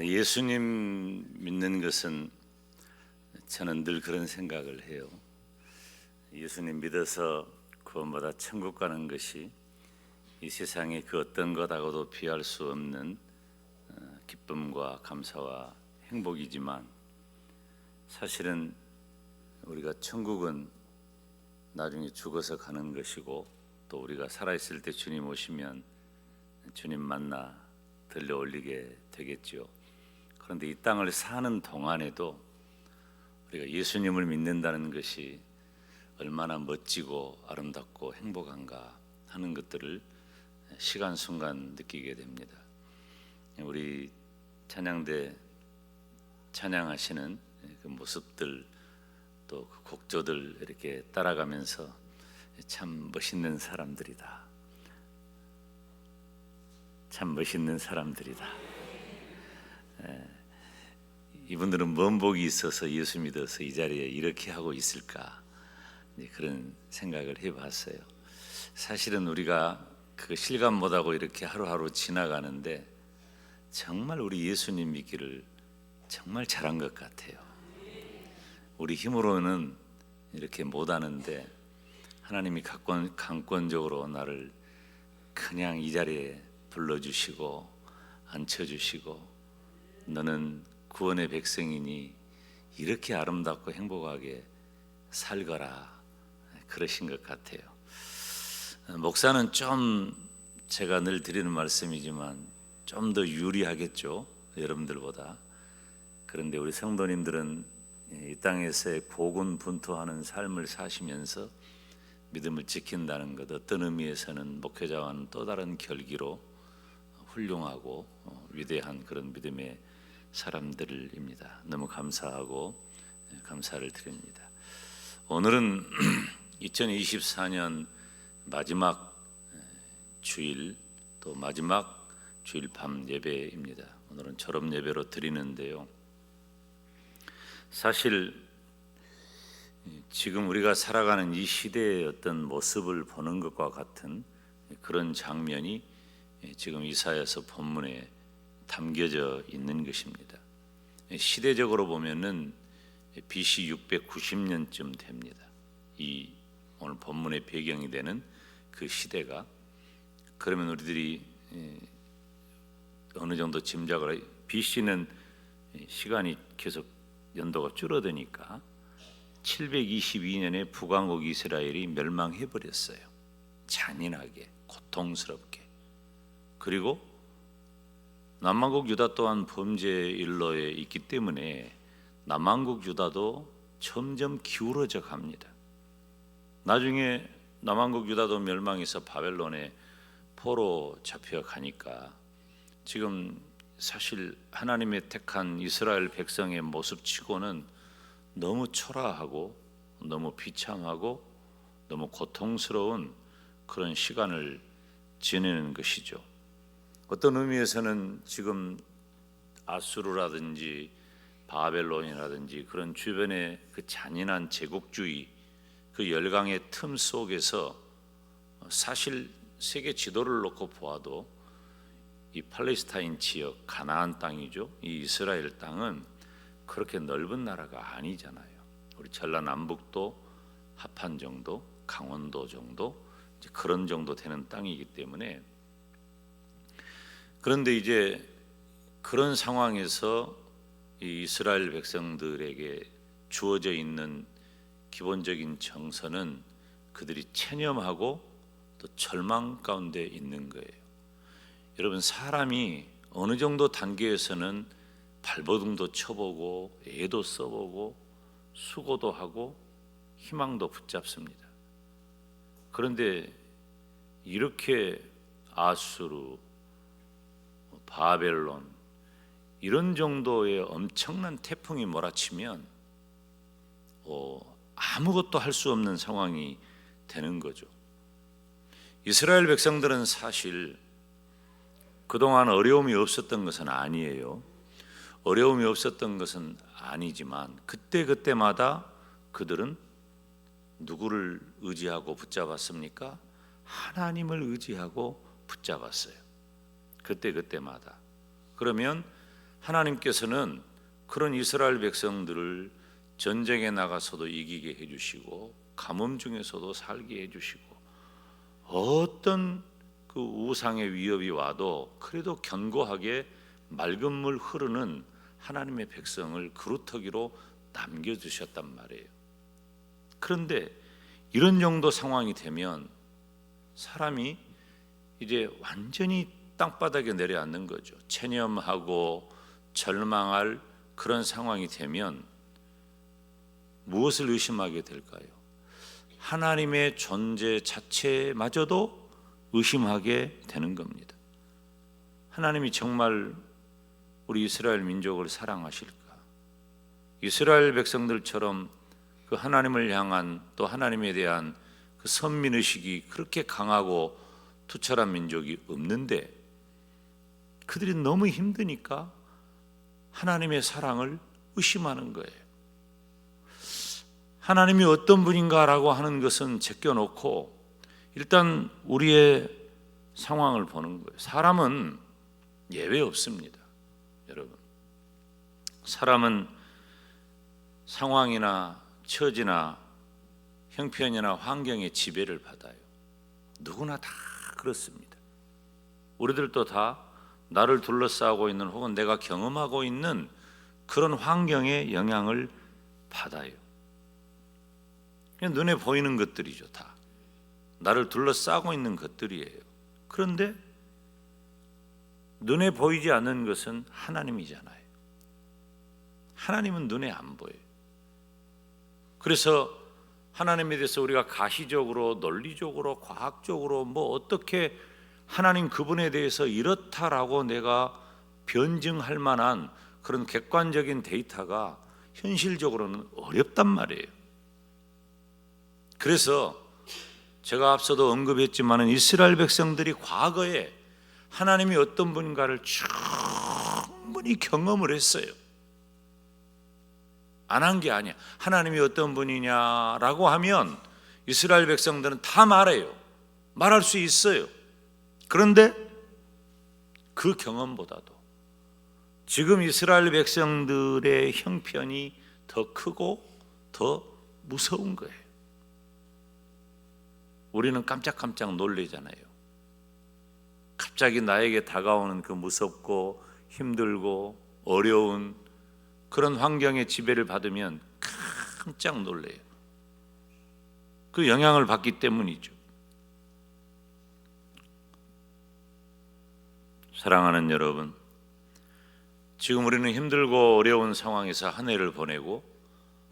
예수님 믿는 것은 저는 늘 그런 생각을 해요. 예수님 믿어서 구원받아 천국 가는 것이 이 세상의 그 어떤 것하고도 비할 수 없는 기쁨과 감사와 행복이지만, 사실은 우리가 천국은 나중에 죽어서 가는 것이고, 또 우리가 살아있을 때 주님 오시면 주님 만나 들려 올리게 되겠죠. 그런데 이 땅을 사는 동안에도 우리가 예수님을 믿는다는 것이 얼마나 멋지고 아름답고 행복한가 하는 것들을 시간 순간 느끼게 됩니다. 우리 찬양대 찬양하시는 그 모습들, 또 그 곡조들 이렇게 따라가면서 참 멋있는 사람들이다, 참 멋있는 사람들이다. 이분들은 뭔 복이 있어서 예수 믿어서 이 자리에 이렇게 하고 있을까, 그런 생각을 해봤어요. 사실은 우리가 그 실감 못하고 이렇게 하루하루 지나가는데 정말 우리 예수님 믿기를 정말 잘한 것 같아요. 우리 힘으로는 이렇게 못하는데 하나님이 강권적으로 나를 그냥 이 자리에 불러주시고 앉혀주시고, 너는 구원의 백성이니 이렇게 아름답고 행복하게 살거라, 그러신 것 같아요. 목사는 좀, 제가 늘 드리는 말씀이지만 좀 더 유리하겠죠, 여러분들보다. 그런데 우리 성도님들은 이 땅에서의 고군분투하는 삶을 사시면서 믿음을 지킨다는 것, 어떤 의미에서는 목회자와는 또 다른 결기로 훌륭하고 위대한 그런 믿음의 사람들입니다. 너무 감사하고 감사를 드립니다. 오늘은 2024년 마지막 주일, 또 마지막 주일 밤 예배입니다. 오늘은 졸업 예배로 드리는데요, 사실 지금 우리가 살아가는 이 시대의 어떤 모습을 보는 것과 같은 그런 장면이 지금 이사야서 본문에 담겨져 있는 것입니다. 시대적으로 보면은 BC 690년쯤 됩니다. 이 오늘 본문의 배경이 되는 그 시대가. 그러면 우리들이 어느 정도 짐작을 해요. BC는 시간이 계속 연도가 줄어드니까 722년에 북왕국 이스라엘이 멸망해 버렸어요. 잔인하게, 고통스럽게. 그리고 남왕국 유다 또한 범죄 일로에 있기 때문에 남왕국 유다도 점점 기울어져 갑니다. 나중에 남왕국 유다도 멸망해서 바벨론에 포로 잡혀가니까 지금 사실 하나님의 택한 이스라엘 백성의 모습치고는 너무 초라하고 너무 비참하고 너무 고통스러운 그런 시간을 지내는 것이죠. 어떤 의미에서는 지금 아수르라든지 바벨론이라든지 그런 주변의 그 잔인한 제국주의, 그 열강의 틈 속에서 사실 세계 지도를 놓고 보아도 이 팔레스타인 지역, 가나안 땅이죠, 이 이스라엘 땅은 그렇게 넓은 나라가 아니잖아요. 우리 전라남북도 합한 정도, 강원도 정도, 이제 그런 정도 되는 땅이기 때문에. 그런데 이제 그런 상황에서 이 이스라엘 백성들에게 주어져 있는 기본적인 정서는 그들이 체념하고 또 절망 가운데 있는 거예요. 여러분, 사람이 어느 정도 단계에서는 발버둥도 쳐보고 애도 써보고 수고도 하고 희망도 붙잡습니다. 그런데 이렇게 아수르, 바벨론 이런 정도의 엄청난 태풍이 몰아치면 아무것도 할 수 없는 상황이 되는 거죠. 이스라엘 백성들은 사실 그동안 어려움이 없었던 것은 아니에요. 어려움이 없었던 것은 아니지만 그때마다 그들은 누구를 의지하고 붙잡았습니까? 하나님을 의지하고 붙잡았어요. 그때마다. 그러면 하나님께서는 그런 이스라엘 백성들을 전쟁에 나가서도 이기게 해주시고 가뭄 중에서도 살게 해주시고 어떤 그 우상의 위협이 와도 그래도 견고하게 맑은 물 흐르는 하나님의 백성을 그루터기로 남겨주셨단 말이에요. 그런데 이런 정도 상황이 되면 사람이 이제 완전히 땅바닥에 내려앉는 거죠. 체념하고 절망할 그런 상황이 되면 무엇을 의심하게 될까요? 하나님의 존재 자체마저도 의심하게 되는 겁니다. 하나님이 정말 우리 이스라엘 민족을 사랑하실까? 이스라엘 백성들처럼 그 하나님을 향한 또 하나님에 대한 그 선민의식이 그렇게 강하고 투철한 민족이 없는데 그들이 너무 힘드니까 하나님의 사랑을 의심하는 거예요. 하나님이 어떤 분인가라고 하는 것은 제껴놓고 일단 우리의 상황을 보는 거예요. 사람은 예외 없습니다. 여러분, 사람은 상황이나 처지나 형편이나 환경에 지배를 받아요. 누구나 다 그렇습니다. 우리들도 다 나를 둘러싸고 있는 혹은 내가 경험하고 있는 그런 환경에 영향을 받아요. 그냥 눈에 보이는 것들이죠. 다 나를 둘러싸고 있는 것들이에요. 그런데 눈에 보이지 않는 것은 하나님이잖아요. 하나님은 눈에 안 보여요. 그래서 하나님에 대해서 우리가 가시적으로 논리적으로 과학적으로 뭐 어떻게 하나님 그분에 대해서 이렇다라고 내가 변증할 만한 그런 객관적인 데이터가 현실적으로는 어렵단 말이에요. 그래서 제가 앞서도 언급했지만 이스라엘 백성들이 과거에 하나님이 어떤 분인가를 충분히 경험을 했어요. 안 한 게 아니야. 하나님이 어떤 분이냐라고 하면 이스라엘 백성들은 다 말해요. 말할 수 있어요. 그런데 그 경험보다도 지금 이스라엘 백성들의 형편이 더 크고 더 무서운 거예요. 우리는 깜짝깜짝 놀래잖아요. 갑자기 나에게 다가오는 그 무섭고 힘들고 어려운 그런 환경의 지배를 받으면 깜짝 놀래요. 그 영향을 받기 때문이죠. 사랑하는 여러분, 지금 우리는 힘들고 어려운 상황에서 한 해를 보내고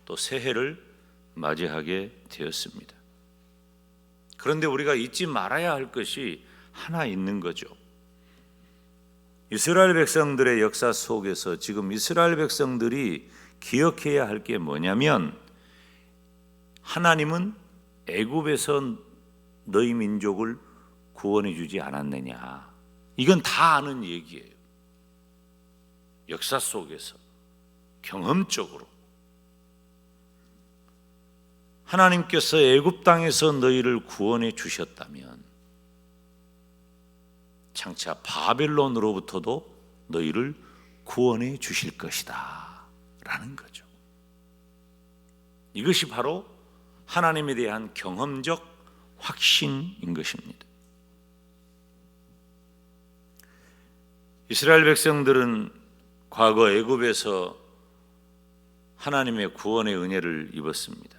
또 새해를 맞이하게 되었습니다. 그런데 우리가 잊지 말아야 할 것이 하나 있는 거죠. 이스라엘 백성들의 역사 속에서 지금 이스라엘 백성들이 기억해야 할 게 뭐냐면 하나님은 애굽에서 너희 민족을 구원해 주지 않았느냐. 이건 다 아는 얘기예요. 역사 속에서 경험적으로 하나님께서 애굽 땅에서 너희를 구원해 주셨다면 장차 바벨론으로부터도 너희를 구원해 주실 것이다 라는 거죠. 이것이 바로 하나님에 대한 경험적 확신인 것입니다. 이스라엘 백성들은 과거 애굽에서 하나님의 구원의 은혜를 입었습니다.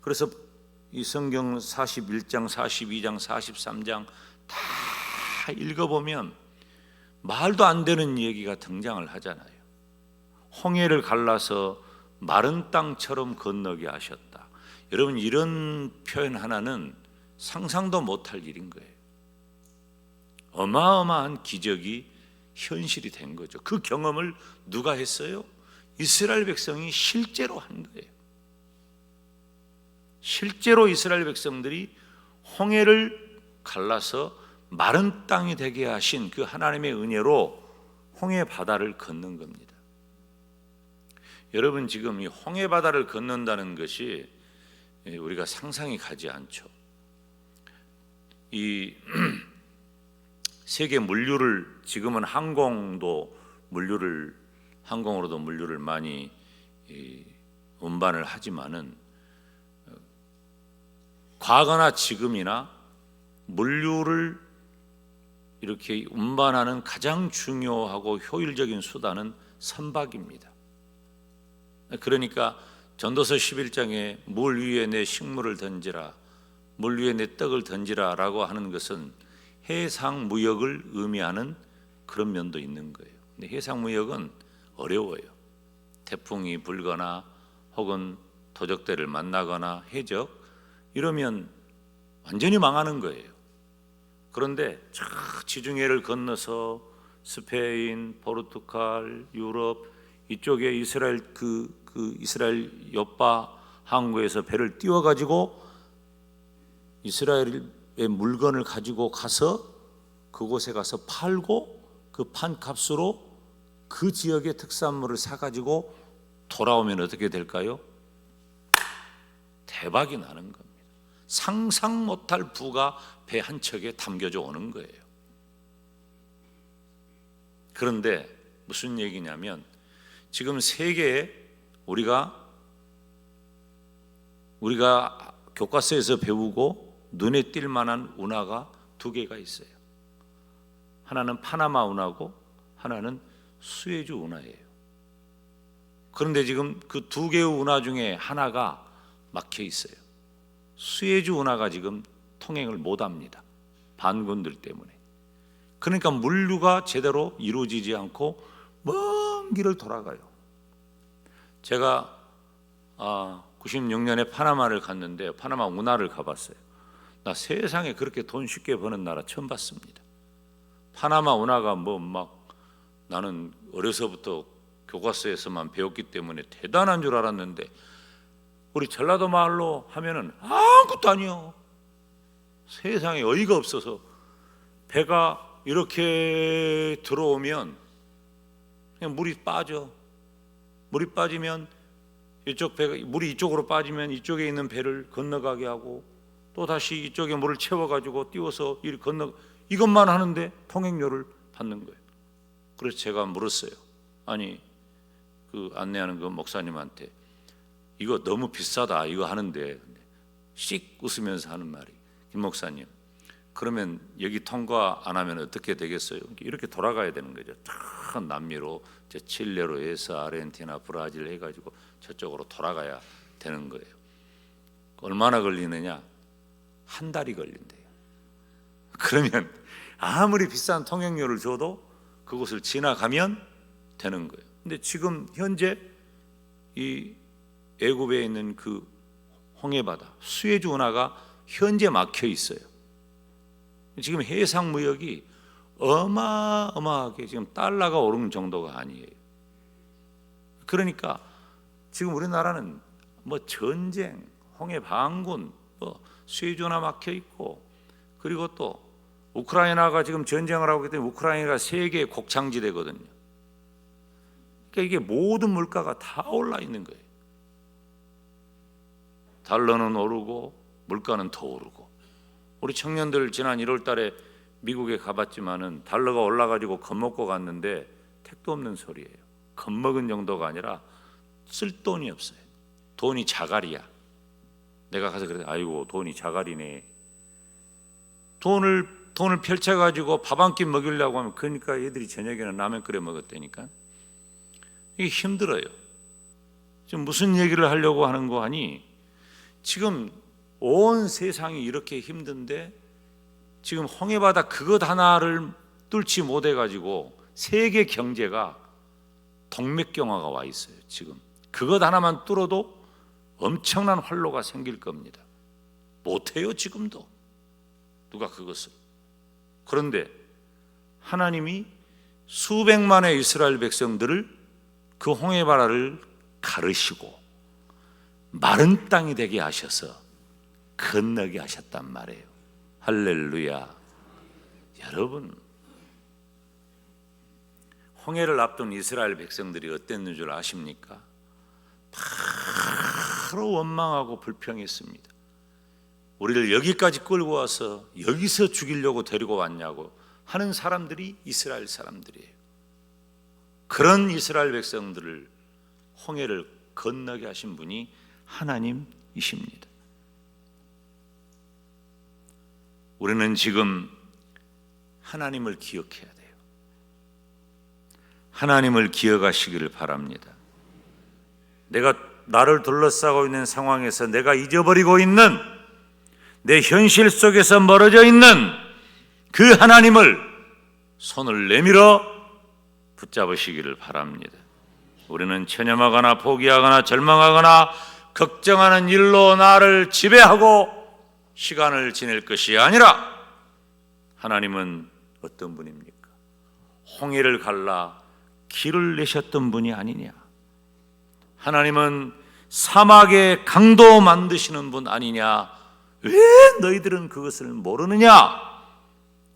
그래서 이 성경 41장, 42장, 43장 다 읽어보면 말도 안 되는 얘기가 등장을 하잖아요. 홍해를 갈라서 마른 땅처럼 건너게 하셨다. 여러분, 이런 표현 하나는 상상도 못할 일인 거예요. 어마어마한 기적이 현실이 된 거죠. 그 경험을 누가 했어요? 이스라엘 백성이 실제로 한 거예요. 실제로 이스라엘 백성들이 홍해를 갈라서 마른 땅이 되게 하신 그 하나님의 은혜로 홍해 바다를 걷는 겁니다. 여러분, 지금 이 홍해 바다를 걷는다는 것이 우리가 상상이 가지 않죠. 이 세계 물류를 지금은 항공도 항공으로도 물류를 많이 운반을 하지만은 과거나 지금이나 물류를 이렇게 운반하는 가장 중요하고 효율적인 수단은 선박입니다. 그러니까 전도서 11장에 물 위에 내 식물을 던지라, 물 위에 내 떡을 던지라라고 하는 것은 해상 무역을 의미하는 그런 면도 있는 거예요. 근데 해상 무역은 어려워요. 태풍이 불거나 혹은 도적대를 만나거나 해적 이러면 완전히 망하는 거예요. 그런데 저 지중해를 건너서 스페인, 포르투갈, 유럽 이쪽에 이스라엘 이스라엘 요파 항구에서 배를 띄워 가지고 이스라엘의 물건을 가지고 가서 그곳에 가서 팔고 그 판 값으로 그 지역의 특산물을 사 가지고 돌아오면 어떻게 될까요? 대박이 나는 겁니다. 상상 못할 부가 배 한 척에 담겨져 오는 거예요. 그런데 무슨 얘기냐면 지금 세계에 우리가 교과서에서 배우고 눈에 띌 만한 운하가 두 개가 있어요. 하나는 파나마 운하고 하나는 수에즈 운하예요. 그런데 지금 그 두 개의 운하 중에 하나가 막혀 있어요. 수에즈 운하가 지금 통행을 못합니다. 반군들 때문에. 그러니까 물류가 제대로 이루어지지 않고 먼 길을 돌아가요. 제가 96년에 파나마를 갔는데 파나마 운하를 가봤어요. 나 세상에 그렇게 돈 쉽게 버는 나라 처음 봤습니다. 파나마 운하가 나는 어려서부터 교과서에서만 배웠기 때문에 대단한 줄 알았는데 우리 전라도 말로 하면은 아무것도 아니요. 세상에 어이가 없어서 배가 이렇게 들어오면 그냥 물이 빠져. 물이 빠지면 물이 이쪽으로 빠지면 이쪽에 있는 배를 건너가게 하고 또 다시 이쪽에 물을 채워가지고 띄워서 이것만 하는데 통행료를 받는 거예요. 그래서 제가 물었어요. 아니 그 안내하는 그 목사님한테 이거 너무 비싸다 이거 하는데 씩 웃으면서 하는 말이 김 목사님 그러면 여기 통과 안 하면 어떻게 되겠어요? 이렇게 돌아가야 되는 거죠. 다 남미로 칠레로 해서 아르헨티나 브라질 해가지고 저쪽으로 돌아가야 되는 거예요. 얼마나 걸리느냐? 한 달이 걸린대요. 그러면 아무리 비싼 통행료를 줘도 그곳을 지나가면 되는 거예요. 근데 지금 현재 이 애굽에 있는 그 홍해바다 수에즈 운하가 현재 막혀 있어요. 지금 해상 무역이 어마어마하게 지금 달러가 오른 정도가 아니에요. 그러니까 지금 우리나라는 전쟁, 홍해 반군, 수에즈 운하 막혀 있고 그리고 또 우크라이나가 지금 전쟁을 하고 있기 때문에 우크라이나가 세계의 곡창지대거든요. 그러니까 이게 모든 물가가 다 올라 있는 거예요. 달러는 오르고 물가는 더 오르고 우리 청년들 지난 1월 달에 미국에 가봤지만은 달러가 올라가지고 겁먹고 갔는데 택도 없는 소리예요. 겁먹은 정도가 아니라 쓸 돈이 없어요. 돈이 자갈이야. 내가 가서 그래 아이고 돈이 자갈이네. 돈을 펼쳐가지고 밥 한 끼 먹이려고 하면 그러니까 애들이 저녁에는 라면 끓여 먹었다니까. 이게 힘들어요. 지금 무슨 얘기를 하려고 하는 거 아니? 지금 온 세상이 이렇게 힘든데 지금 홍해바다 그것 하나를 뚫지 못해가지고 세계 경제가 동맥경화가 와 있어요. 지금 그것 하나만 뚫어도 엄청난 활로가 생길 겁니다. 못해요 지금도 누가 그것을. 그런데 하나님이 수백만의 이스라엘 백성들을 그 홍해바다를 가르시고 마른 땅이 되게 하셔서 건너게 하셨단 말이에요. 할렐루야. 여러분 홍해를 앞둔 이스라엘 백성들이 어땠는 줄 아십니까? 바로 원망하고 불평했습니다. 우리를 여기까지 끌고 와서 여기서 죽이려고 데리고 왔냐고 하는 사람들이 이스라엘 사람들이에요. 그런 이스라엘 백성들을 홍해를 건너게 하신 분이 하나님이십니다. 우리는 지금 하나님을 기억해야 돼요. 하나님을 기억하시기를 바랍니다. 나를 둘러싸고 있는 상황에서 내가 잊어버리고 있는, 내 현실 속에서 멀어져 있는 그 하나님을 손을 내밀어 붙잡으시기를 바랍니다. 우리는 체념하거나 포기하거나 절망하거나 걱정하는 일로 나를 지배하고 시간을 지낼 것이 아니라, 하나님은 어떤 분입니까? 홍해를 갈라 길을 내셨던 분이 아니냐? 하나님은 사막에 강도 만드시는 분 아니냐? 왜 너희들은 그것을 모르느냐?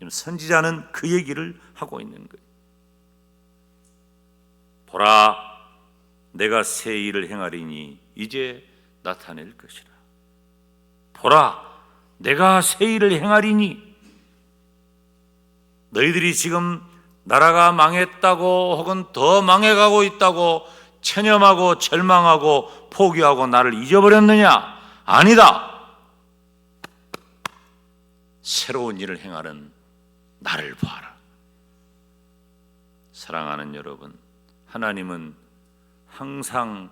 선지자는 그 얘기를 하고 있는 거예요. 보라, 내가 새 일을 행하리니 이제 나타낼 것이라. 보라, 내가 새 일을 행하리니. 너희들이 지금 나라가 망했다고 혹은 더 망해가고 있다고 체념하고 절망하고 포기하고 나를 잊어버렸느냐? 아니다. 새로운 일을 행하는 나를 보아라. 사랑하는 여러분, 하나님은 항상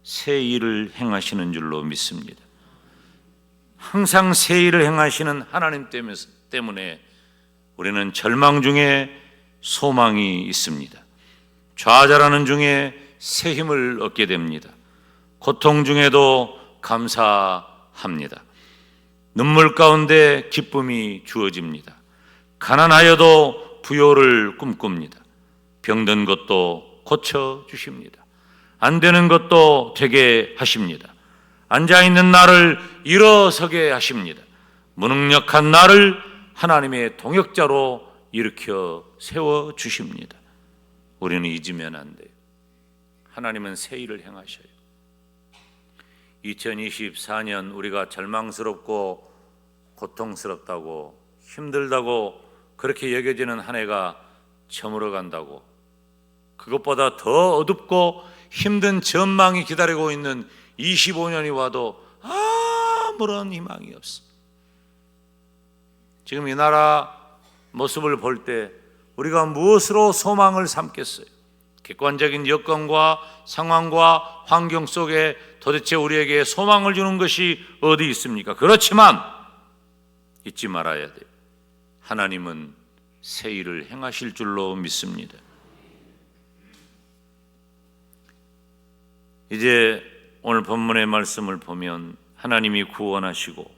새 일을 행하시는 줄로 믿습니다. 항상 새 일을 행하시는 하나님 때문에 우리는 절망 중에 소망이 있습니다. 좌절하는 중에 새 힘을 얻게 됩니다. 고통 중에도 감사합니다. 눈물 가운데 기쁨이 주어집니다. 가난하여도 부요를 꿈꿉니다. 병든 것도 고쳐주십니다. 안 되는 것도 되게 하십니다. 앉아있는 나를 일어서게 하십니다. 무능력한 나를 하나님의 동역자로 일으켜 세워주십니다. 우리는 잊으면 안 돼요. 하나님은 새 일을 행하셔요. 2024년 우리가 절망스럽고 고통스럽다고 힘들다고 그렇게 여겨지는 한 해가 저물어 간다고, 그것보다 더 어둡고 힘든 전망이 기다리고 있는 25년이 와도 아무런 희망이 없어. 지금 이 나라 모습을 볼 때 우리가 무엇으로 소망을 삼겠어요? 객관적인 여건과 상황과 환경 속에 도대체 우리에게 소망을 주는 것이 어디 있습니까? 그렇지만 잊지 말아야 돼요. 하나님은 새 일을 행하실 줄로 믿습니다. 이제 오늘 본문의 말씀을 보면 하나님이 구원하시고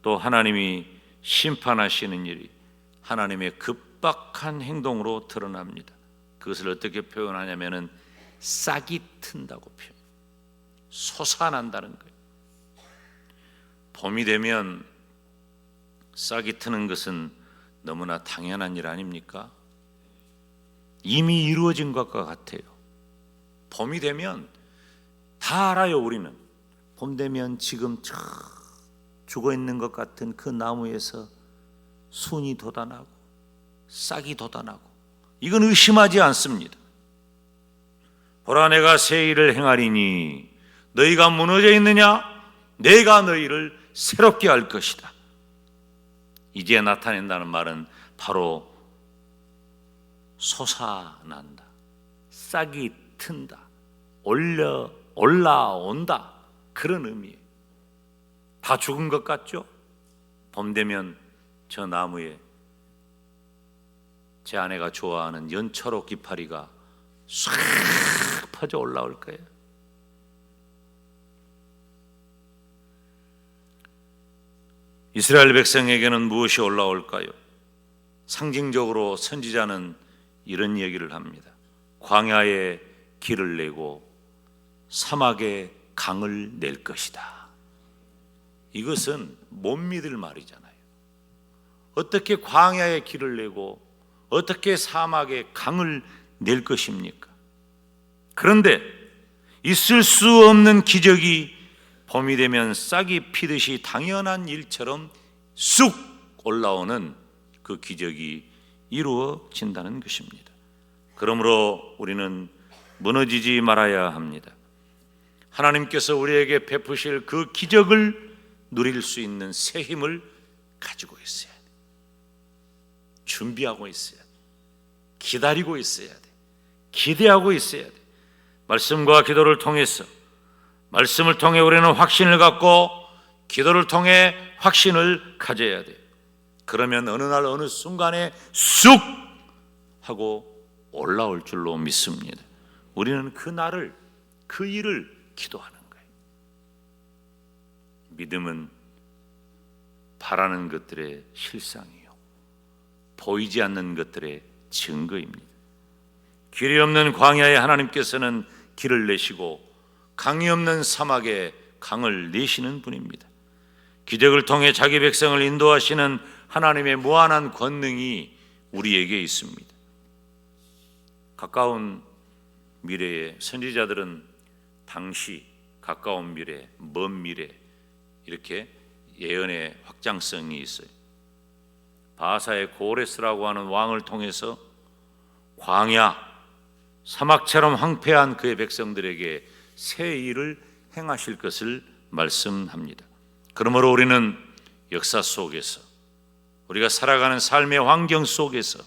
또 하나님이 심판하시는 일이 하나님의 급박한 행동으로 드러납니다. 그것을 어떻게 표현하냐면은 싹이 튼다고 표현. 솟아난다는 거예요. 봄이 되면 싹이 트는 것은 너무나 당연한 일 아닙니까? 이미 이루어진 것과 같아요. 봄이 되면 다 알아요. 우리는 봄 되면 지금 죽어 있는 것 같은 그 나무에서 순이 돋아나고 싹이 돋아나고, 이건 의심하지 않습니다. 보라, 내가 새 일을 행하리니 너희가 무너져 있느냐? 내가 너희를 새롭게 할 것이다. 이제 나타낸다는 말은 바로 솟아난다, 싹이 튼다, 올라온다, 그런 의미예요. 다 죽은 것 같죠? 봄 되면 저 나무에 제 아내가 좋아하는 연초록 기파리가 싹 퍼져 올라올 거예요. 이스라엘 백성에게는 무엇이 올라올까요? 상징적으로 선지자는 이런 얘기를 합니다. 광야에 길을 내고 사막에 강을 낼 것이다. 이것은 못 믿을 말이잖아요. 어떻게 광야에 길을 내고 어떻게 사막에 강을 낼 것입니까? 그런데 있을 수 없는 기적이 봄이 되면 싹이 피듯이 당연한 일처럼 쑥 올라오는 그 기적이 이루어진다는 것입니다. 그러므로 우리는 무너지지 말아야 합니다. 하나님께서 우리에게 베푸실 그 기적을 누릴 수 있는 새 힘을 가지고 있어야 돼. 준비하고 있어야 돼. 기다리고 있어야 돼. 기대하고 있어야 돼. 말씀과 기도를 통해서, 말씀을 통해 우리는 확신을 갖고 기도를 통해 확신을 가져야 돼. 그러면 어느 날 어느 순간에 쑥 하고 올라올 줄로 믿습니다. 우리는 그 날을, 그 일을 기도하는 거예요. 믿음은 바라는 것들의 실상이요, 보이지 않는 것들의 증거입니다. 길이 없는 광야에 하나님께서는 길을 내시고 강이 없는 사막에 강을 내시는 분입니다. 기적을 통해 자기 백성을 인도하시는 하나님의 무한한 권능이 우리에게 있습니다. 가까운 미래에 선지자들은 당시, 가까운 미래, 먼 미래 이렇게 예언의 확장성이 있어요. 바사의 고레스라고 하는 왕을 통해서 광야, 사막처럼 황폐한 그의 백성들에게 새 일을 행하실 것을 말씀합니다. 그러므로 우리는 역사 속에서, 우리가 살아가는 삶의 환경 속에서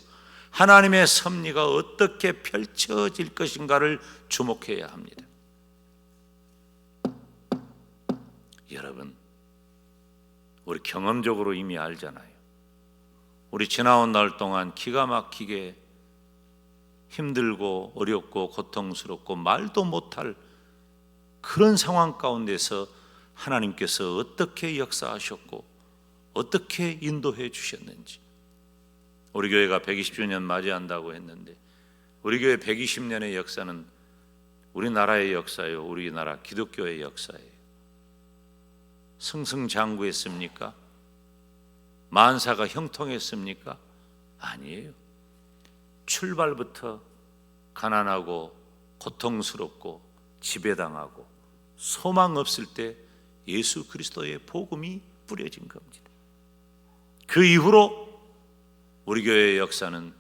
하나님의 섭리가 어떻게 펼쳐질 것인가를 주목해야 합니다. 여러분, 우리 경험적으로 이미 알잖아요. 우리 지나온 날 동안 기가 막히게 힘들고 어렵고 고통스럽고 말도 못할 그런 상황 가운데서 하나님께서 어떻게 역사하셨고 어떻게 인도해 주셨는지. 우리 교회가 120주년 맞이한다고 했는데 우리 교회 120년의 역사는 우리나라의 역사예요. 우리나라 기독교의 역사예요. 승승장구했습니까? 만사가 형통했습니까? 아니에요. 출발부터 가난하고 고통스럽고 지배당하고 소망 없을 때 예수 그리스도의 복음이 뿌려진 겁니다. 그 이후로 우리 교회의 역사는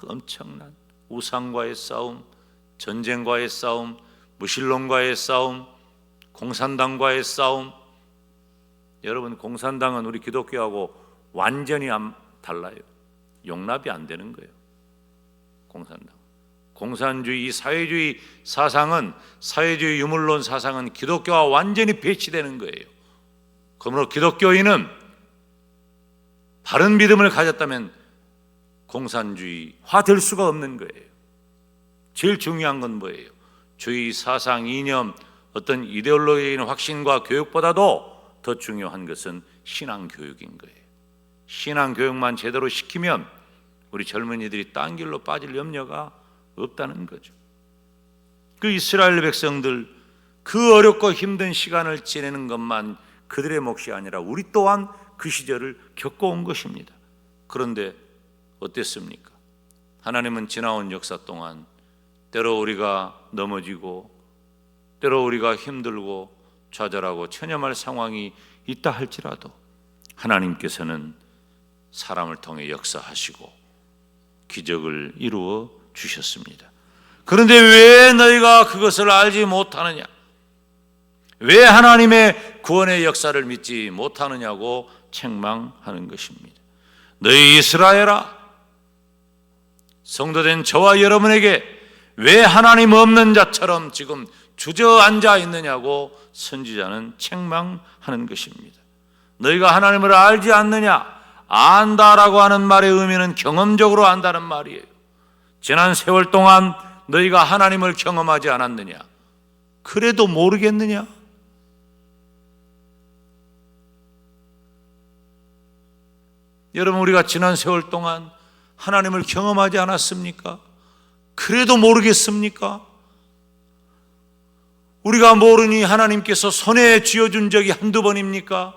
엄청난 우상과의 싸움, 전쟁과의 싸움, 무신론과의 싸움, 공산당과의 싸움. 여러분, 공산당은 우리 기독교하고 완전히 달라요. 용납이 안 되는 거예요. 공산주의, 이 사회주의 사상은, 사회주의 유물론 사상은 기독교와 완전히 배치되는 거예요. 그러므로 기독교인은 바른 믿음을 가졌다면 공산주의화 될 수가 없는 거예요. 제일 중요한 건 뭐예요? 주의, 사상, 이념, 어떤 이데올로기적인 확신과 교육보다도 더 중요한 것은 신앙교육인 거예요. 신앙교육만 제대로 시키면 우리 젊은이들이 딴 길로 빠질 염려가 없다는 거죠. 그 이스라엘 백성들, 그 어렵고 힘든 시간을 지내는 것만 그들의 몫이 아니라 우리 또한 그 시절을 겪어온 것입니다. 그런데 어땠습니까? 하나님은 지나온 역사 동안 때로 우리가 넘어지고 때로 우리가 힘들고 좌절하고 체념할 상황이 있다 할지라도 하나님께서는 사람을 통해 역사하시고 기적을 이루어 주셨습니다. 그런데 왜 너희가 그것을 알지 못하느냐? 왜 하나님의 구원의 역사를 믿지 못하느냐고 책망하는 것입니다. 너희 이스라엘아, 성도된 저와 여러분에게 왜 하나님 없는 자처럼 지금 주저앉아 있느냐고 선지자는 책망하는 것입니다. 너희가 하나님을 알지 않느냐? 안다라고 하는 말의 의미는 경험적으로 안다는 말이에요. 지난 세월 동안 너희가 하나님을 경험하지 않았느냐? 그래도 모르겠느냐? 여러분, 우리가 지난 세월 동안 하나님을 경험하지 않았습니까? 그래도 모르겠습니까? 우리가 모르니 하나님께서 손에 쥐어준 적이 한두 번입니까?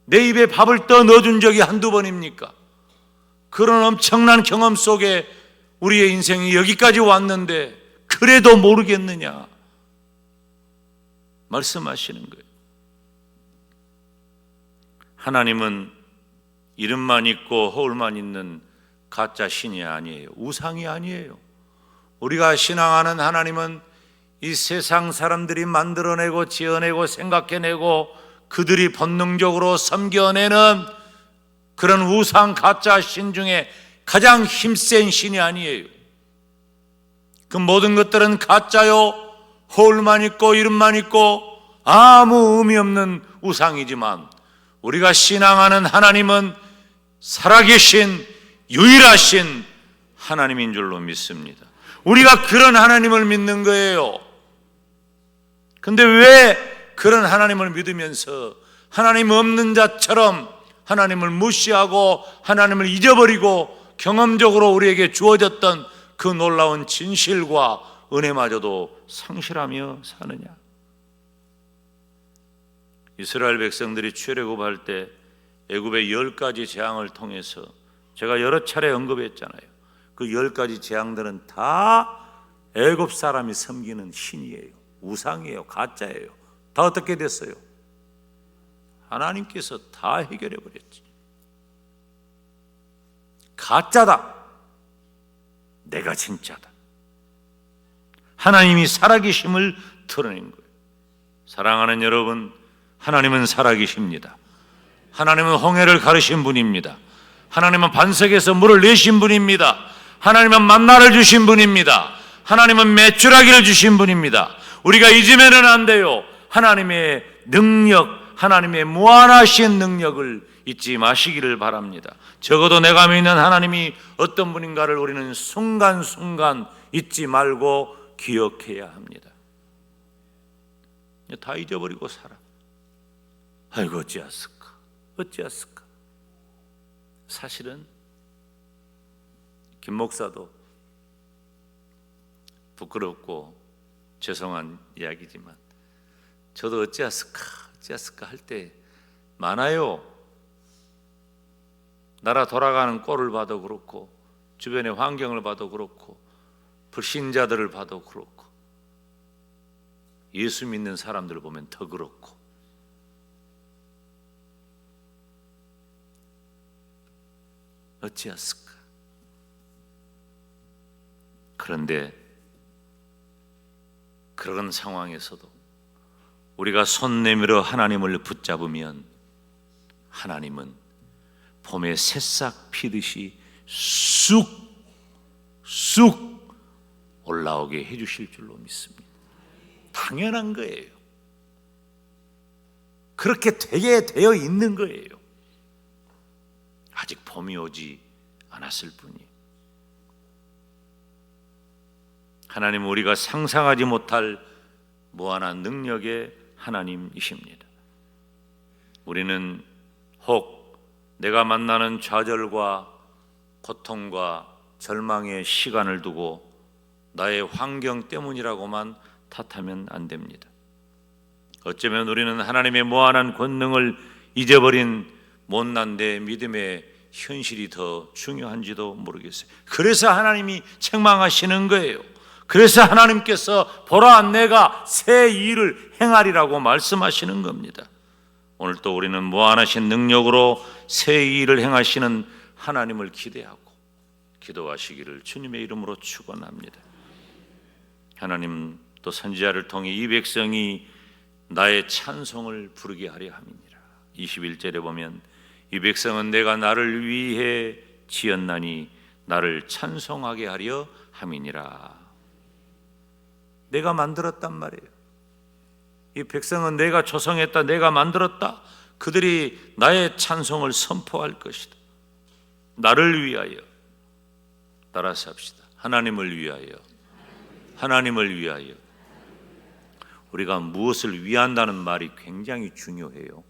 내 입에 밥을 떠 넣어준 적이 한두 번입니까? 그런 엄청난 경험 속에 우리의 인생이 여기까지 왔는데 그래도 모르겠느냐? 말씀하시는 거예요. 하나님은 이름만 있고 허울만 있는 가짜 신이 아니에요. 우상이 아니에요. 우리가 신앙하는 하나님은 이 세상 사람들이 만들어내고 지어내고 생각해내고 그들이 본능적으로 섬겨내는 그런 우상 가짜 신 중에 가장 힘센 신이 아니에요. 그 모든 것들은 가짜요, 허울만 있고 이름만 있고 아무 의미 없는 우상이지만 우리가 신앙하는 하나님은 살아계신 유일하신 하나님인 줄로 믿습니다. 우리가 그런 하나님을 믿는 거예요. 근데 왜 그런 하나님을 믿으면서 하나님 없는 자처럼 하나님을 무시하고 하나님을 잊어버리고 경험적으로 우리에게 주어졌던 그 놀라운 진실과 은혜마저도 상실하며 사느냐? 이스라엘 백성들이 출애굽할 때 애굽의 10가지 재앙을 통해서 제가 여러 차례 언급했잖아요. 그 10가지 재앙들은 다 애굽 사람이 섬기는 신이에요. 우상이에요. 가짜예요. 다 어떻게 됐어요? 하나님께서 다 해결해 버렸지. 가짜다. 내가 진짜다. 하나님이 살아계심을 드러낸 거예요. 사랑하는 여러분, 하나님은 살아계십니다. 하나님은 홍해를 가르신 분입니다. 하나님은 반석에서 물을 내신 분입니다. 하나님은 만나를 주신 분입니다. 하나님은 메추라기를 주신 분입니다. 우리가 잊으면 안 돼요. 하나님의 능력, 하나님의 무한하신 능력을 잊지 마시기를 바랍니다. 적어도 내가 믿는 하나님이 어떤 분인가를 우리는 순간순간 잊지 말고 기억해야 합니다. 다 잊어버리고 살아. 아이고 어찌했을까? 어찌했을까? 사실은 김 목사도 부끄럽고 죄송한 이야기지만 저도 어찌했을까 할 때 많아요. 나라 돌아가는 꼴을 봐도 그렇고 주변의 환경을 봐도 그렇고 불신자들을 봐도 그렇고 예수 믿는 사람들을 보면 더 그렇고 어찌했을까? 그런데 그런 상황에서도 우리가 손 내밀어 하나님을 붙잡으면 하나님은 봄에 새싹 피듯이 쑥 올라오게 해주실 줄로 믿습니다. 당연한 거예요. 그렇게 되게 되어 있는 거예요. 아직 봄이 오지 않았을 뿐이에요. 하나님은 우리가 상상하지 못할 무한한 능력의 하나님이십니다. 우리는 혹 내가 만나는 좌절과 고통과 절망의 시간을 두고 나의 환경 때문이라고만 탓하면 안 됩니다. 어쩌면 우리는 하나님의 무한한 권능을 잊어버린 못난 내 믿음의 현실이 더 중요한지도 모르겠어요. 그래서 하나님이 책망하시는 거예요. 그래서 하나님께서 보라 내가 새 일을 행하리라고 말씀하시는 겁니다. 오늘 또 우리는 무한하신 능력으로 새 일을 행하시는 하나님을 기대하고 기도하시기를 주님의 이름으로 축원합니다. 하나님 또 선지자를 통해 이 백성이 나의 찬송을 부르게 하려 함이니라. 21절에 보면 이 백성은 내가 나를 위해 지었나니 나를 찬송하게 하려 함이니라. 내가 만들었단 말이에요. 이 백성은 내가 조성했다, 내가 만들었다. 그들이 나의 찬송을 선포할 것이다. 나를 위하여. 따라서 합시다. 하나님을 위하여. 하나님을 위하여. 우리가 무엇을 위한다는 말이 굉장히 중요해요.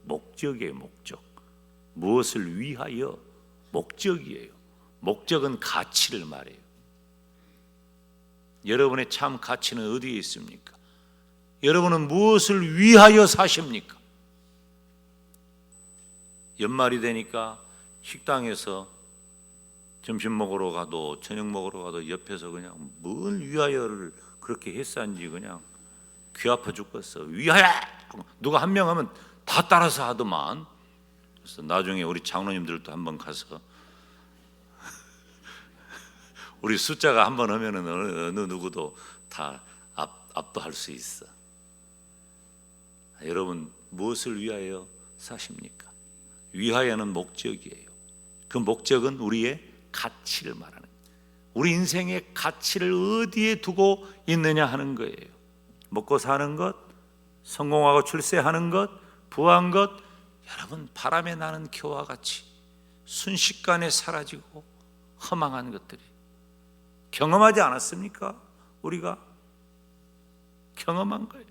목적이에요. 목적. 무엇을 위하여? 목적이에요. 목적은 가치를 말해요. 여러분의 참 가치는 어디에 있습니까? 여러분은 무엇을 위하여 사십니까? 연말이 되니까 식당에서 점심 먹으러 가도 저녁 먹으러 가도 옆에서 그냥 뭘 위하여를 그렇게 했었는지 그냥 귀 아파 죽겠어. 위하여! 누가 한 명 하면 다 따라서 하더만. 그래서 나중에 우리 장로님들도 한번 가서 우리 숫자가 한 번 하면은 어느 누구도 다 압도할 수 있어. 여러분, 무엇을 위하여 사십니까? 위하여는 목적이에요. 그 목적은 우리의 가치를 말하는 거예요. 우리 인생의 가치를 어디에 두고 있느냐 하는 거예요. 먹고 사는 것, 성공하고 출세하는 것, 부한 것, 여러분, 바람에 나는 겨와 같이 순식간에 사라지고 허망한 것들이 경험하지 않았습니까? 우리가 경험한 거예요.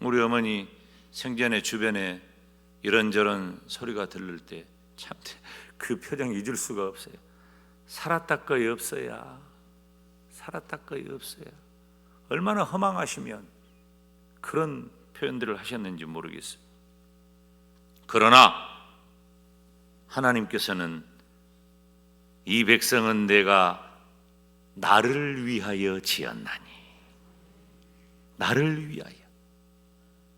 우리 어머니 생전에 주변에 이런저런 소리가 들릴 때 참 그 표정 잊을 수가 없어요. 살았다 거이 없어야, 살았다 거이 없어야. 얼마나 허망하시면 그런 표현들을 하셨는지 모르겠어요. 그러나 하나님께서는 이 백성은 내가 나를 위하여 지었나니, 나를 위하여.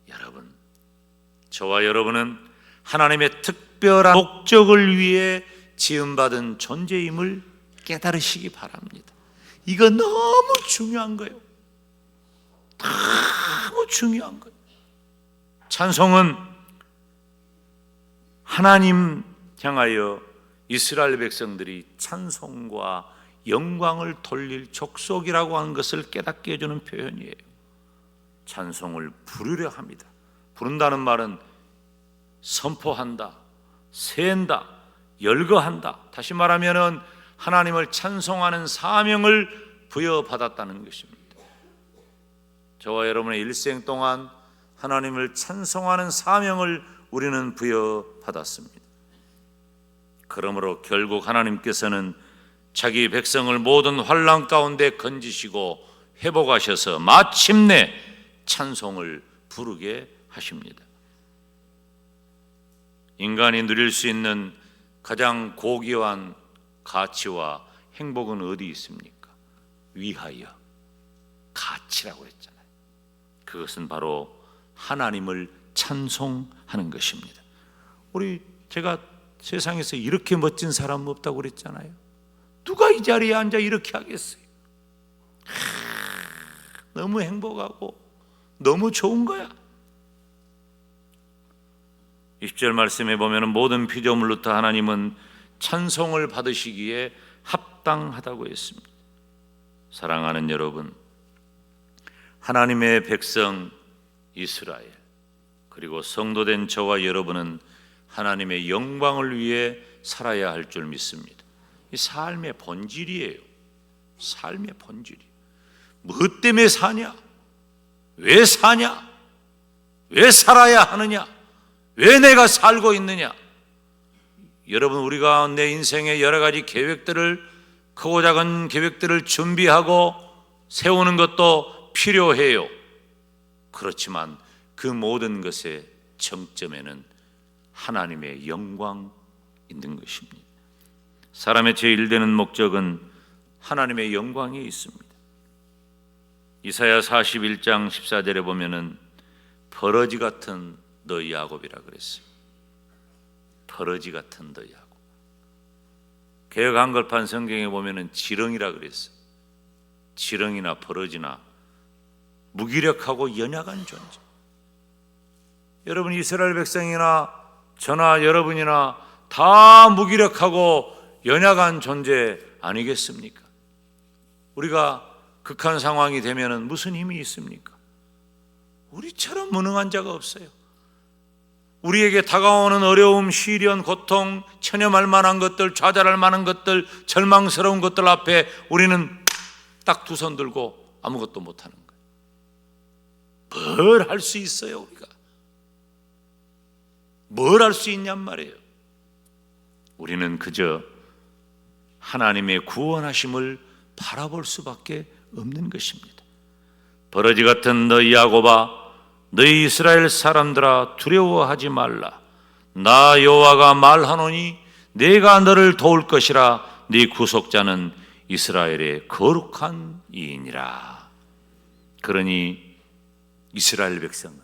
여러분, 저와 여러분은 하나님의 특별한 목적을 위해 지음받은 존재임을 깨달으시기 바랍니다. 이거 너무 중요한 거예요. 너무 중요한 거예요. 찬송은 하나님 향하여 이스라엘 백성들이 찬송과 영광을 돌릴 족속이라고 하는 것을 깨닫게 해주는 표현이에요. 찬송을 부르려 합니다. 부른다는 말은 선포한다, 세한다, 열거한다. 다시 말하면은 하나님을 찬송하는 사명을 부여받았다는 것입니다. 저와 여러분의 일생 동안 하나님을 찬송하는 사명을 우리는 부여받았습니다. 그러므로 결국 하나님께서는 자기 백성을 모든 환난 가운데 건지시고 회복하셔서 마침내 찬송을 부르게 하십니다. 인간이 누릴 수 있는 가장 고귀한 가치와 행복은 어디 있습니까? 위하여, 가치라고 했잖아요. 그것은 바로 하나님을 찬송하는 것입니다. 제가 세상에서 이렇게 멋진 사람 없다고 그랬잖아요. 누가 이 자리에 앉아 이렇게 하겠어요? 너무 행복하고 너무 좋은 거야. 20절 말씀에 보면 모든 피조물로부터 하나님은 찬송을 받으시기에 합당하다고 했습니다. 사랑하는 여러분, 하나님의 백성 이스라엘, 그리고 성도된 저와 여러분은 하나님의 영광을 위해 살아야 할 줄 믿습니다. 이 삶의 본질이에요. 삶의 본질이. 무엇 때문에 사냐? 왜 사냐? 왜 살아야 하느냐? 왜 내가 살고 있느냐? 여러분, 우리가 내 인생의 여러 가지 계획들을, 크고 작은 계획들을 준비하고 세우는 것도 필요해요. 그렇지만 그 모든 것의 정점에는 하나님의 영광 있는 것입니다. 사람의 제1되는 목적은 하나님의 영광에 있습니다. 이사야 41장 14절에 보면은 버러지 같은 너 야곱이라 그랬어요. 버러지 같은 너 야곱. 개역 한글판 성경에 보면은 지렁이라 그랬어요. 지렁이나 버러지나 무기력하고 연약한 존재. 여러분, 이스라엘 백성이나 저나 여러분이나 다 무기력하고 연약한 존재 아니겠습니까? 우리가 극한 상황이 되면은 무슨 힘이 있습니까? 우리처럼 무능한 자가 없어요. 우리에게 다가오는 어려움, 시련, 고통, 체념할 만한 것들, 좌절할 만한 것들, 절망스러운 것들 앞에 우리는 딱 두 손 들고 아무것도 못하는 거예요. 뭘 할 수 있어요, 우리가? 뭘 할 수 있냔 말이에요. 우리는 그저 하나님의 구원하심을 바라볼 수밖에 없는 것입니다. 버러지 같은 너희 야곱아, 너희 이스라엘 사람들아, 두려워하지 말라. 나 여호와가 말하노니 내가 너를 도울 것이라. 네 구속자는 이스라엘의 거룩한 이이니라. 그러니 이스라엘 백성은,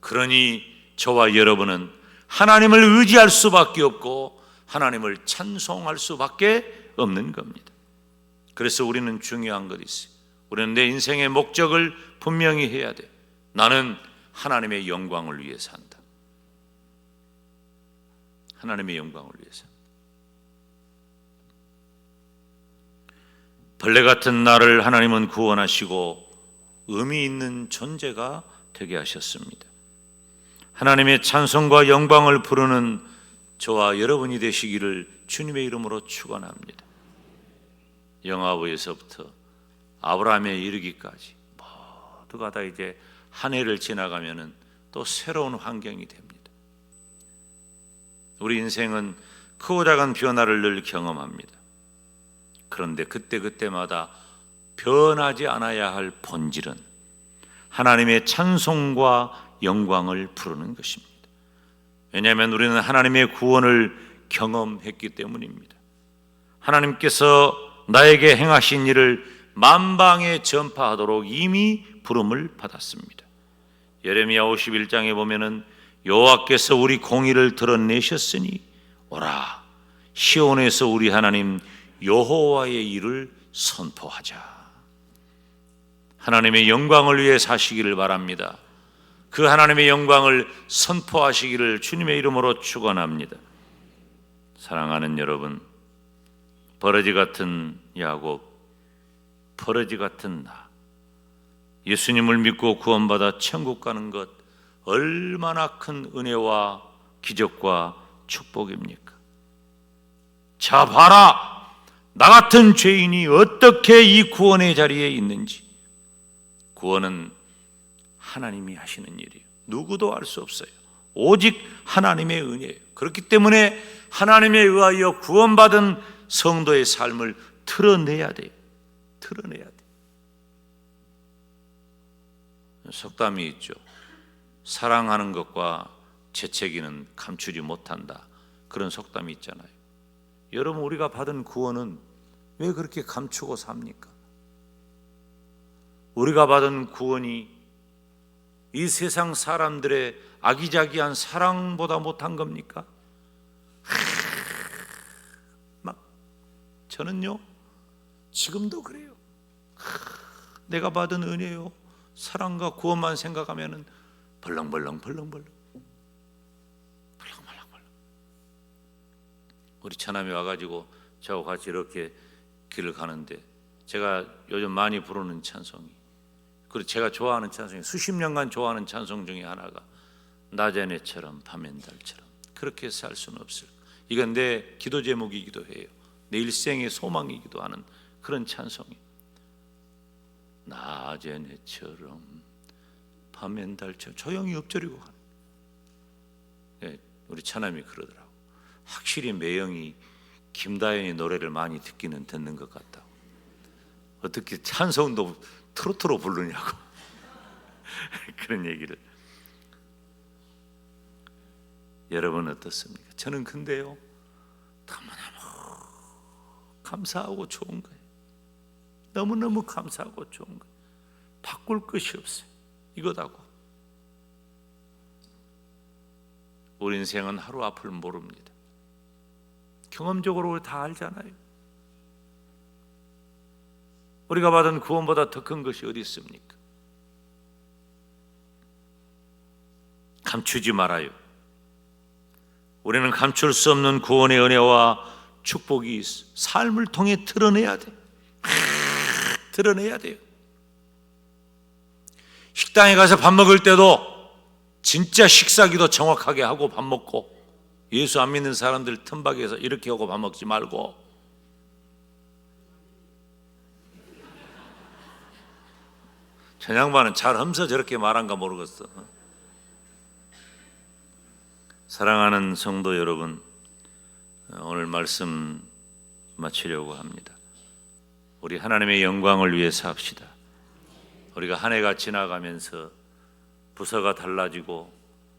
그러니 저와 여러분은 하나님을 의지할 수밖에 없고 하나님을 찬송할 수밖에 없는 겁니다. 그래서 우리는 중요한 것이 있어요. 우리는 내 인생의 목적을 분명히 해야 돼. 나는 하나님의 영광을 위해 산다. 하나님의 영광을 위해서. 벌레 같은 나를 하나님은 구원하시고 의미 있는 존재가 되게 하셨습니다. 하나님의 찬송과 영광을 부르는 저와 여러분이 되시기를 주님의 이름으로 축원합니다. 영아부에서부터 아브라함에 이르기까지 모두가 다 이제 한 해를 지나가면은 또 새로운 환경이 됩니다. 우리 인생은 크고 작은 변화를 늘 경험합니다. 그런데 그때마다 변하지 않아야 할 본질은 하나님의 찬송과 영광을 부르는 것입니다. 왜냐하면 우리는 하나님의 구원을 경험했기 때문입니다. 하나님께서 나에게 행하신 일을 만방에 전파하도록 이미 부름을 받았습니다. 예레미야 51장에 보면은 여호와께서 우리 공의를 드러내셨으니 오라 시온에서 우리 하나님 여호와의 일을 선포하자. 하나님의 영광을 위해 사시기를 바랍니다. 그 하나님의 영광을 선포하시기를 주님의 이름으로 축원합니다. 사랑하는 여러분, 버러지 같은 야곱, 버러지 같은 나, 예수님을 믿고 구원받아 천국 가는 것 얼마나 큰 은혜와 기적과 축복입니까? 자 봐라, 나 같은 죄인이 어떻게 이 구원의 자리에 있는지. 구원은 하나님이 하시는 일이에요. 누구도 알 수 없어요. 오직 하나님의 은혜예요. 그렇기 때문에 하나님에 의하여 구원받은 성도의 삶을 드러내야 돼요. 드러내야 돼요. 속담이 있죠. 사랑하는 것과 재채기는 감추지 못한다. 그런 속담이 있잖아요. 여러분, 우리가 받은 구원은 왜 그렇게 감추고 삽니까? 우리가 받은 구원이 이 세상 사람들의 아기자기한 사랑보다 못한 겁니까? 저는요 지금도 그래요. 내가 받은 은혜요, 사랑과 구원만 생각하면은 벌렁벌렁. 우리 처남이 와가지고 저하고 같이 이렇게 길을 가는데 제가 요즘 많이 부르는 찬송이, 그리고 제가 좋아하는 찬송이, 수십 년간 좋아하는 찬송 중에 하나가 낮의 해처럼 밤엔 달처럼 그렇게 살 수는 없을. 이건 내 기도 제목이기도 해요. 내 일생의 소망이기도 하는 그런 찬송이. 낮의 해처럼 밤엔 달처럼 조용히 엎드리고 가는. 네, 우리 처남이 그러더라고. 확실히 매형이 김다연이 노래를 많이 듣는 것 같다고. 어떻게 찬송도 트로트로 부르냐고 그런 얘기를. 여러분 어떻습니까? 저는 근데요 너무너무 감사하고 좋은 거예요. 너무너무 감사하고 좋은 거예요. 바꿀 것이 없어요. 이거다고. 우리 인생은 하루 앞을 모릅니다. 경험적으로 다 알잖아요. 우리가 받은 구원보다 더 큰 것이 어디 있습니까? 감추지 말아요. 우리는 감출 수 없는 구원의 은혜와 축복이 삶을 통해 드러내야 돼. 드러내야 돼요. 식당에 가서 밥 먹을 때도 진짜 식사기도 정확하게 하고 밥 먹고, 예수 안 믿는 사람들 틈바에서 이렇게 하고 밥 먹지 말고. 저 양반은 잘 하면서 저렇게 말한가 모르겠어. 사랑하는 성도 여러분, 오늘 말씀 마치려고 합니다. 우리 하나님의 영광을 위해서 합시다. 우리가 한 해가 지나가면서 부서가 달라지고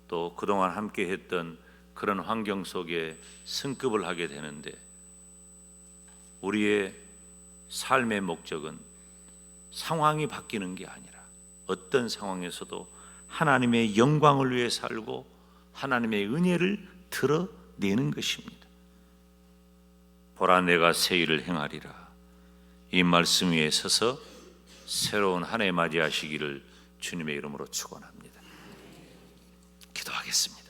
또 그동안 함께 했던 그런 환경 속에 승급을 하게 되는데, 우리의 삶의 목적은 상황이 바뀌는 게 아니라 어떤 상황에서도 하나님의 영광을 위해 살고 하나님의 은혜를 드러내는 것입니다. 보라 내가 새 일을 행하리라. 이 말씀 위에 서서 새로운 한 해 맞이하시기를 주님의 이름으로 축원합니다. 기도하겠습니다.